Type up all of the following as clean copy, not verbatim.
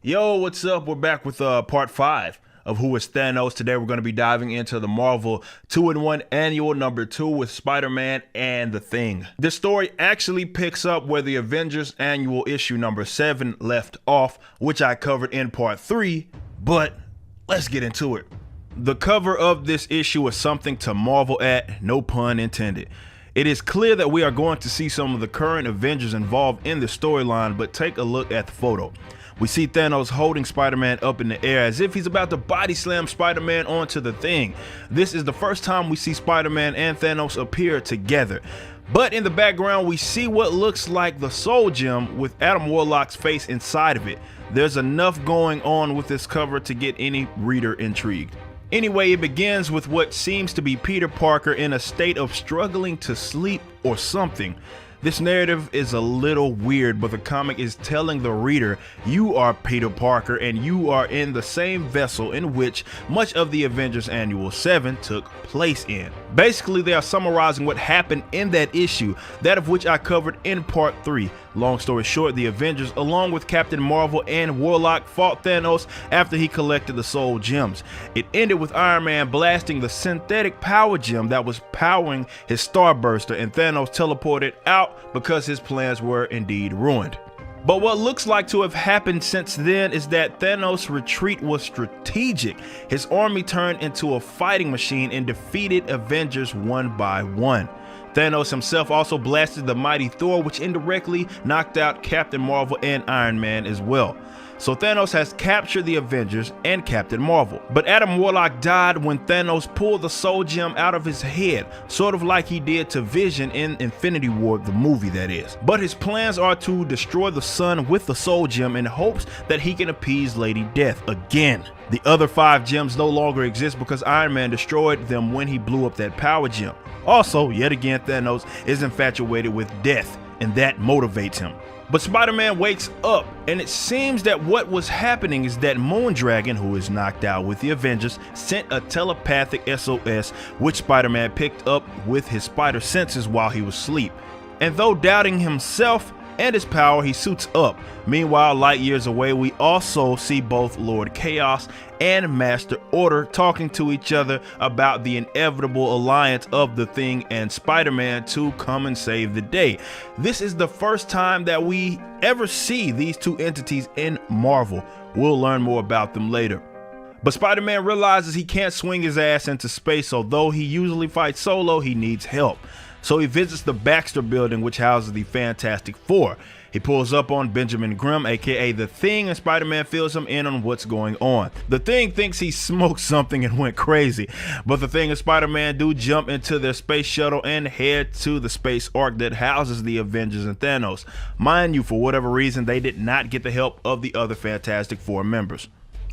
Yo, what's up? We're back with part 5 of Who is Thanos. Today we're going to be diving into the Marvel 2-in-1 Annual number 2 with Spider-Man and The Thing. This story actually picks up where the Avengers Annual issue number 7 left off, which I covered in part 3, but let's get into it. The cover of this issue is something to marvel at, no pun intended. It is clear that we are going to see some of the current Avengers involved in the storyline, but take a look at the photo. We see Thanos holding Spider-Man up in the air as if he's about to body slam Spider-Man onto the Thing. This is the first time we see Spider-Man and Thanos appear together. But in the background, we see what looks like the Soul Gem with Adam Warlock's face inside of it. There's enough going on with this cover to get any reader intrigued. Anyway, it begins with what seems to be Peter Parker in a state of struggling to sleep or something. This narrative is a little weird, but the comic is telling the reader you are Peter Parker and you are in the same vessel in which much of the Avengers Annual 7 took place in. Basically, they are summarizing what happened in that issue, that of which I covered in part 3. Long story short, the Avengers, along with Captain Marvel and Warlock, fought Thanos after he collected the Soul Gems. It ended with Iron Man blasting the synthetic power gem that was powering his Starburster, and Thanos teleported out because his plans were indeed ruined. But what looks like to have happened since then is that Thanos' retreat was strategic. His army turned into a fighting machine and defeated Avengers one by one. Thanos himself also blasted the mighty Thor, which indirectly knocked out Captain Marvel and Iron Man as well. So Thanos has captured the Avengers and Captain Marvel. But Adam Warlock died when Thanos pulled the Soul Gem out of his head, sort of like he did to Vision in Infinity War, the movie that is. But his plans are to destroy the sun with the Soul Gem in hopes that he can appease Lady Death again. The other 5 gems no longer exist because Iron Man destroyed them when he blew up that power gem. Also, yet again, Thanos is infatuated with death, and that motivates him. But Spider-Man wakes up, and it seems that what was happening is that Moondragon, who is knocked out with the Avengers, sent a telepathic SOS, which Spider-Man picked up with his spider senses while he was asleep. And though doubting himself and his power, he suits up. Meanwhile, light years away, we also see both Lord Chaos and Master Order talking to each other about the inevitable alliance of the Thing and Spider-Man to come and save the day. This is the first time that we ever see these two entities in Marvel. We'll learn more about them later. But Spider-Man realizes he can't swing his ass into space, so though he usually fights solo, he needs help. So he visits the Baxter building, which houses the Fantastic Four. He pulls up on Benjamin Grimm, aka The Thing, and Spider-Man fills him in on what's going on. The Thing thinks he smoked something and went crazy, but The Thing and Spider-Man do jump into their space shuttle and head to the space ark that houses the Avengers and Thanos. Mind you, for whatever reason, they did not get the help of the other Fantastic Four members.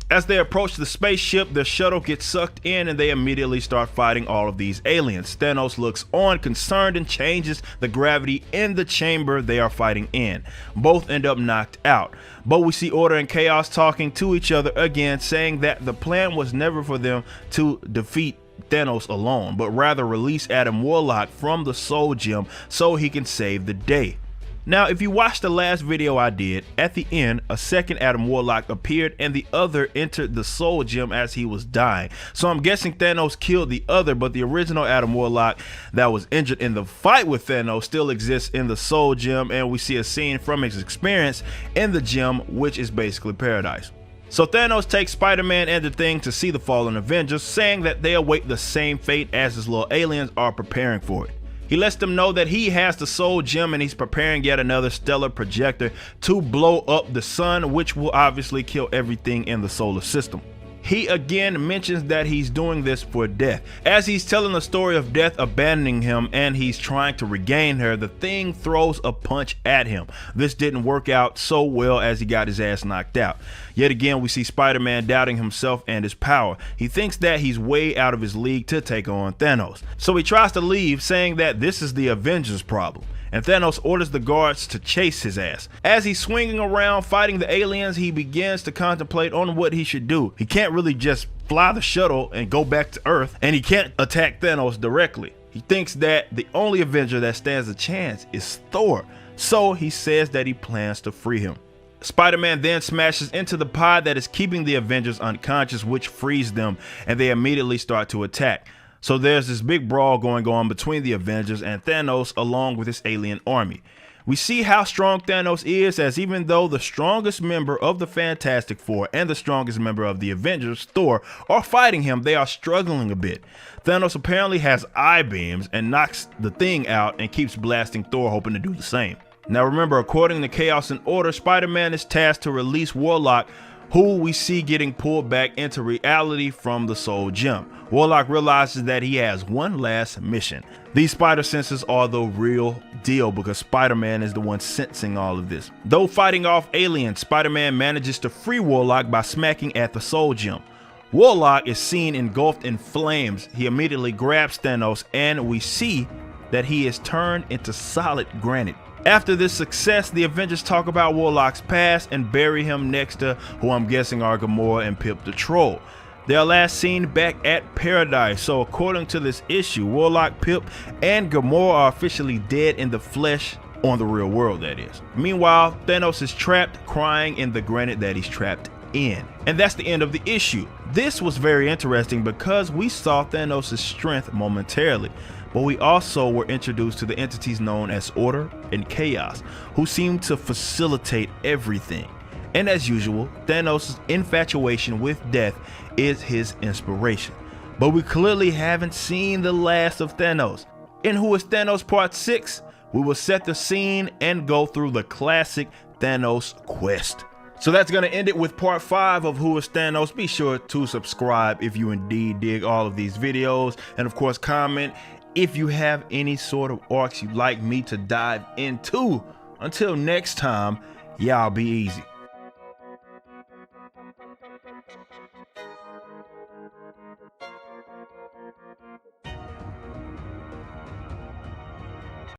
As they approach the spaceship, the shuttle gets sucked in and they immediately start fighting all of these aliens. Thanos looks on, concerned, and changes the gravity in the chamber they are fighting in. Both end up knocked out. But we see Order and Chaos talking to each other again, saying that the plan was never for them to defeat Thanos alone, but rather release Adam Warlock from the Soul Gem so he can save the day. Now, if you watched the last video I did, at the end, a second Adam Warlock appeared and the other entered the Soul Gem as he was dying. So I'm guessing Thanos killed the other, but the original Adam Warlock that was injured in the fight with Thanos still exists in the Soul Gem, and we see a scene from his experience in the gem, which is basically paradise. So Thanos takes Spider-Man and the Thing to see the fallen Avengers, saying that they await the same fate as his little aliens are preparing for it. He lets them know that he has the Soul Gem and he's preparing yet another stellar projector to blow up the sun, which will obviously kill everything in the solar system. He again mentions that he's doing this for Death. As he's telling the story of Death abandoning him and he's trying to regain her, the Thing throws a punch at him. This didn't work out so well as he got his ass knocked out. Yet again, we see Spider-Man doubting himself and his power. He thinks that he's way out of his league to take on Thanos. So he tries to leave, saying that this is the Avengers' problem. And Thanos orders the guards to chase his ass. As he's swinging around fighting the aliens, he begins to contemplate on what he should do. He can't really just fly the shuttle and go back to Earth, and he can't attack Thanos directly. He thinks that the only Avenger that stands a chance is Thor, so he says that he plans to free him. Spider-Man then smashes into the pod that is keeping the Avengers unconscious, which frees them, and they immediately start to attack. So there's this big brawl going on between the Avengers and Thanos along with his alien army. We see how strong Thanos is, as even though the strongest member of the Fantastic Four and the strongest member of the Avengers, Thor, are fighting him, they are struggling a bit. Thanos apparently has eye beams and knocks the Thing out and keeps blasting Thor, hoping to do the same. Now remember, according to Chaos and Order, Spider-Man is tasked to release Warlock, who we see getting pulled back into reality from the Soul Gem. Warlock realizes that he has one last mission. These spider senses are the real deal because Spider-Man is the one sensing all of this. Though fighting off aliens, Spider-Man manages to free Warlock by smacking at the Soul Gem. Warlock is seen engulfed in flames. He immediately grabs Thanos and we see that he is turned into solid granite. After this success, the Avengers talk about Warlock's past and bury him next to who I'm guessing are Gamora and Pip the Troll. They are last seen back at Paradise, so according to this issue, Warlock, Pip, and Gamora are officially dead in the flesh, on the real world that is. Meanwhile, Thanos is trapped, crying in the granite that he's trapped in. And that's the end of the issue. This was very interesting because we saw Thanos' strength momentarily, but we also were introduced to the entities known as Order and Chaos, who seem to facilitate everything. And as usual, Thanos' infatuation with death is his inspiration. But we clearly haven't seen the last of Thanos. In Who is Thanos Part 6, we will set the scene and go through the classic Thanos quest. So that's going to end it with Part 5 of Who is Thanos. Be sure to subscribe if you indeed dig all of these videos. And of course, comment if you have any sort of arcs you'd like me to dive into. Until next time, y'all be easy.